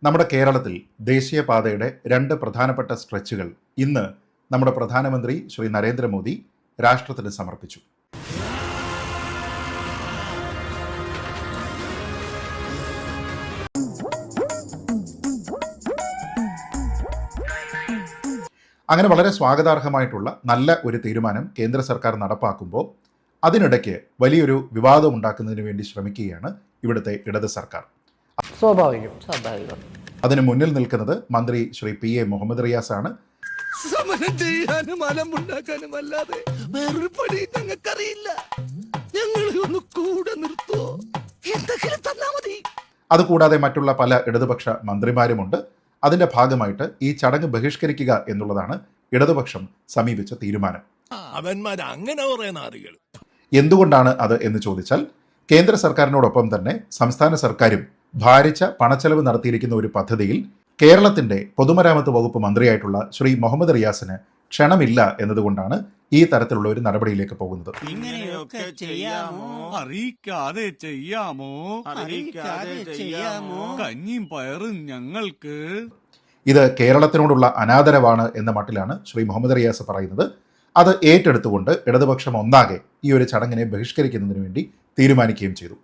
നമ്മുടെ കേരളത്തിൽ ദേശീയപാതയുടെ 2 പ്രധാനപ്പെട്ട സ്ട്രെച്ചുകൾ ഇന്ന് നമ്മുടെ പ്രധാനമന്ത്രി ശ്രീ നരേന്ദ്രമോദി രാഷ്ട്രത്തിന് സമർപ്പിച്ചു. അങ്ങനെ വളരെ സ്വാഗതാർഹമായിട്ടുള്ള നല്ല ഒരു തീരുമാനം കേന്ദ്ര സർക്കാർ നടപ്പാക്കുമ്പോൾ അതിനിടയ്ക്ക് വലിയൊരു വിവാദം ഉണ്ടാക്കുന്നതിന് വേണ്ടി ശ്രമിക്കുകയാണ് ഇവിടുത്തെ ഇടത് സർക്കാർ. സ്വാഭാവികം. അതിന് മുന്നിൽ നിൽക്കുന്നത് മന്ത്രി ശ്രീ PA മുഹമ്മദ് റിയാസ് ആണ്. സമരം ചെയ്യാനും അലമ്പുണ്ടാക്കാനും അല്ലാതെ വേറൊരു പണി ഞങ്ങൾക്കറിയില്ല. ഞങ്ങളെ ഒന്ന് കൂടെ നിർത്തോ, എന്തെങ്കിലും തന്നാ മതി. അതുകൂടാതെ മറ്റുള്ള പല ഇടതുപക്ഷ മന്ത്രിമാരുമുണ്ട്. അതിന്റെ ഭാഗമായിട്ട് ഈ ചടങ്ങ് ബഹിഷ്കരിക്കുക എന്നുള്ളതാണ് ഇടതുപക്ഷം സമീപിച്ച തീരുമാനം. അവന്മാർ അങ്ങനെ പറയുന്ന ആളുകൾ എന്തുകൊണ്ടാണ് അത് എന്ന് ചോദിച്ചാൽ, കേന്ദ്ര സർക്കാരിനോടൊപ്പം തന്നെ സംസ്ഥാന സർക്കാരും ഭാരിച്ച പണച്ചെലവ് നടത്തിയിരിക്കുന്ന ഒരു പദ്ധതിയിൽ കേരളത്തിന്റെ പൊതുമരാമത്ത് വകുപ്പ് മന്ത്രിയായിട്ടുള്ള ശ്രീ മുഹമ്മദ് റിയാസിന് ക്ഷണമില്ല എന്നതുകൊണ്ടാണ് ഈ തരത്തിലുള്ള ഒരു നടപടിയിലേക്ക് പോകുന്നത്. ഇങ്ങനെയൊക്കെ ചെയ്യാമോ? അറിയിക്കാതെ ചെയ്യാമോ? കഞ്ഞിയും പയറും ഞങ്ങൾക്ക്. ഇത് കേരളത്തിനോടുള്ള അനാദരവാണ് എന്ന മട്ടിലാണ് ശ്രീ മുഹമ്മദ് റിയാസ് പറയുന്നത്. അത് ഏറ്റെടുത്തുകൊണ്ട് ഇടതുപക്ഷം ഒന്നാകെ ഈ ഒരു ചടങ്ങിനെ ബഹിഷ്കരിക്കുന്നതിന് വേണ്ടി തീരുമാനിക്കുകയും ചെയ്തു.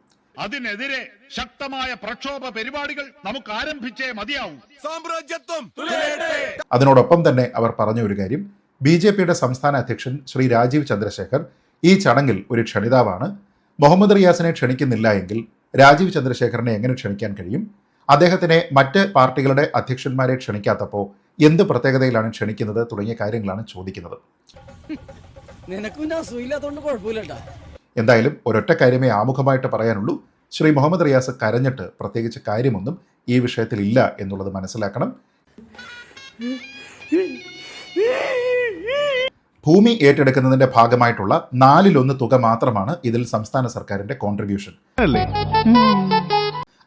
അതിനെതിരെ ശക്തമായ പ്രക്ഷോഭ പരിപാടികൾ നമുക്ക് ആരംഭിച്ചേ മതിയാവും. സാമ്രാജ്യത്വം അതിനോടൊപ്പം തന്നെ അവർ പറഞ്ഞ ഒരു കാര്യം, BJPയുടെ സംസ്ഥാന അധ്യക്ഷൻ ശ്രീ രാജീവ് ചന്ദ്രശേഖർ ഈ ചടങ്ങിൽ ഒരു ക്ഷണിതാവാണ്. മുഹമ്മദ് റിയാസിനെ ക്ഷണിക്കുന്നില്ല എങ്കിൽ രാജീവ് ചന്ദ്രശേഖറിനെ എങ്ങനെ ക്ഷണിക്കാൻ കഴിയും? അദ്ദേഹത്തിനെ മറ്റ് പാർട്ടികളുടെ അധ്യക്ഷന്മാരെ ക്ഷണിക്കാത്തപ്പോൾ എന്ത് പ്രത്യേകതയിലാണ് ക്ഷണിക്കുന്നത് തുടങ്ങിയ കാര്യങ്ങളാണ് ചോദിക്കുന്നത്. എന്തായാലും ഒരൊറ്റ കാര്യമേ ആമുഖമായിട്ട് പറയാനുള്ളൂ. ശ്രീ മുഹമ്മദ് റിയാസ് കരഞ്ഞിട്ട് പ്രത്യേകിച്ച് കാര്യമൊന്നും ഈ വിഷയത്തിൽ ഇല്ല എന്നുള്ളത് മനസ്സിലാക്കണം. ഭൂമി ഏറ്റെടുക്കുന്നതിന്റെ ഭാഗമായിട്ടുള്ള 4/1 തുക മാത്രമാണ് ഇതിൽ സംസ്ഥാന സർക്കാരിന്റെ കോൺട്രിബ്യൂഷൻ.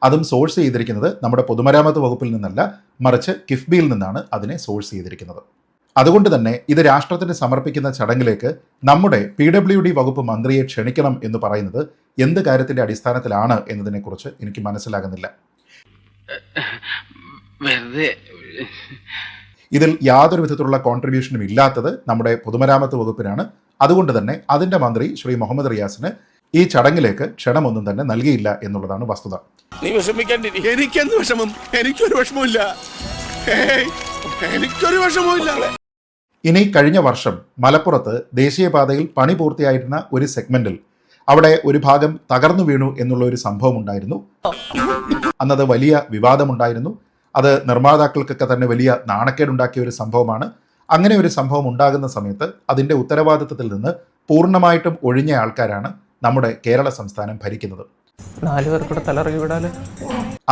അതും സോഴ്സ് ചെയ്തിരിക്കുന്നത് നമ്മുടെ പൊതുമരാമത്ത് വകുപ്പിൽ നിന്നല്ല, മറിച്ച് കിഫ്ബിയിൽ നിന്നാണ് അതിനെ സോഴ്സ് ചെയ്തിരിക്കുന്നത്. അതുകൊണ്ട് തന്നെ ഇത് രാഷ്ട്രത്തിന് സമർപ്പിക്കുന്ന ചടങ്ങിലേക്ക് നമ്മുടെ PWD വകുപ്പ് മന്ത്രിയെ ക്ഷണിക്കണം എന്ന് പറയുന്നത് എന്ത് കാര്യത്തിന്റെ അടിസ്ഥാനത്തിലാണ് എന്നതിനെക്കുറിച്ച് എനിക്ക് മനസ്സിലാകുന്നില്ല. ഇതിൽ യാതൊരു വിധത്തിലുള്ള കോൺട്രിബ്യൂഷനും ഇല്ലാത്തത് നമ്മുടെ പൊതുമരാമത്ത് വകുപ്പിനാണ്. അതുകൊണ്ട് തന്നെ അതിന്റെ മന്ത്രി ശ്രീ മുഹമ്മദ് റിയാസിന് ഈ ചടങ്ങിലേക്ക് ക്ഷണമൊന്നും തന്നെ നൽകിയില്ല എന്നുള്ളതാണ് വസ്തുത. നീ വിഷമിക്കാണ്ടിരി. എനിക്കെന്ത് വിഷമം? എനിക്കൊരു വിഷമമില്ല. എനിക്കൊരു വിഷമമില്ല. ഇനി കഴിഞ്ഞ വർഷം മലപ്പുറത്ത് ദേശീയപാതയിൽ പണി പൂർത്തിയായിരുന്ന ഒരു സെഗ്മെന്റിൽ അവിടെ ഒരു ഭാഗം തകർന്നു വീണു എന്നുള്ള ഒരു സംഭവം ഉണ്ടായിരുന്നു. അന്നത് വലിയ വിവാദമുണ്ടായിരുന്നു. അത് നിർമ്മാതാക്കൾക്കൊക്കെ തന്നെ വലിയ നാണക്കേടുണ്ടാക്കിയ ഒരു സംഭവമാണ്. അങ്ങനെ ഒരു സംഭവം ഉണ്ടാകുന്ന സമയത്ത് അതിൻ്റെ ഉത്തരവാദിത്വത്തിൽ നിന്ന് പൂർണ്ണമായിട്ടും ഒഴിഞ്ഞ ആൾക്കാരാണ് നമ്മുടെ കേരള സംസ്ഥാനം ഭരിക്കുന്നത്. 4 പേർ കൂടെ തലറങ്ങി വിടാല്.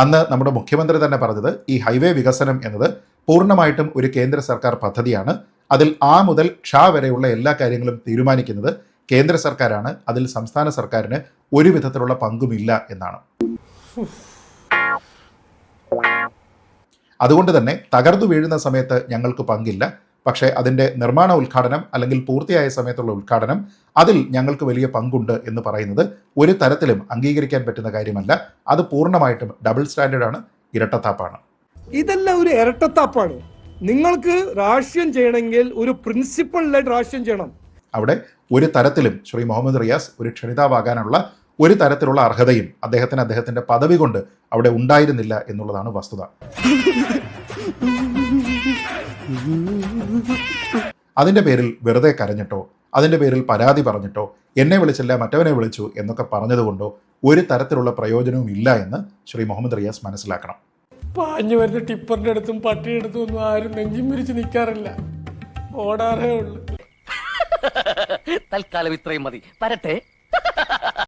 അന്ന് നമ്മുടെ മുഖ്യമന്ത്രി തന്നെ പറഞ്ഞത് ഈ ഹൈവേ വികസനം എന്നത് പൂർണ്ണമായിട്ടും ഒരു കേന്ദ്ര സർക്കാർ പദ്ധതിയാണ്. അതിൽ A മുതൽ ക്ഷ വരെയുള്ള എല്ലാ കാര്യങ്ങളും തീരുമാനിക്കുന്നത് കേന്ദ്ര സർക്കാരാണ്. അതിൽ സംസ്ഥാന സർക്കാരിന് ഒരു വിധത്തിലുള്ള പങ്കുമില്ല എന്നാണ്. അതുകൊണ്ട് തന്നെ തകർന്നു വീഴുന്ന സമയത്ത് ഞങ്ങൾക്ക് പങ്കില്ല, പക്ഷേ അതിൻ്റെ നിർമ്മാണ ഉദ്ഘാടനം അല്ലെങ്കിൽ പൂർത്തിയായ സമയത്തുള്ള ഉദ്ഘാടനം അതിൽ ഞങ്ങൾക്ക് വലിയ പങ്കുണ്ട് എന്ന് പറയുന്നത് ഒരു തരത്തിലും അംഗീകരിക്കാൻ പറ്റുന്ന കാര്യമല്ല. അത് പൂർണ്ണമായിട്ടും ഡബിൾ സ്റ്റാൻഡേർഡാണ്, ഇരട്ടത്താപ്പാണ്. ഇതെല്ലാം ഒരു ഇരട്ടത്താപ്പാണ്. നിങ്ങൾക്ക് രാഷ്ട്രീയം ചെയ്യണമെങ്കിൽ ഒരു പ്രിൻസിപ്പളിലായിട്ട് രാഷ്ട്രീയം ചെയ്യണം. അവിടെ ഒരു തരത്തിലും ശ്രീ മുഹമ്മദ് റിയാസ് ഒരു ക്ഷണിതാവാകാനുള്ള ഒരു തരത്തിലുള്ള അർഹതയും അദ്ദേഹത്തിന്റെ പദവി കൊണ്ട് അവിടെ ഉണ്ടായിരുന്നില്ല എന്നുള്ളതാണ് വസ്തുത. അതിൻ്റെ പേരിൽ വെറുതെ കരഞ്ഞിട്ടോ അതിൻ്റെ പേരിൽ പരാതി പറഞ്ഞിട്ടോ എന്നെ വിളിച്ചില്ല മറ്റവനെ വിളിച്ചു എന്നൊക്കെ പറഞ്ഞതുകൊണ്ടോ ഒരു തരത്തിലുള്ള പ്രയോജനവും ഇല്ല എന്ന് ശ്രീ മുഹമ്മദ് റിയാസ് മനസ്സിലാക്കണം. പാഞ്ഞു വരുന്ന ടിപ്പറിന്റെ അടുത്തും പട്ടിയുടെ അടുത്തും ഒന്നും ആരും നെഞ്ചും പിരിച്ച് നിൽക്കാറില്ല, ഓടാറേ ഉള്ളൂ. തൽക്കാലം ഇത്രയും മതി. വരട്ടെ.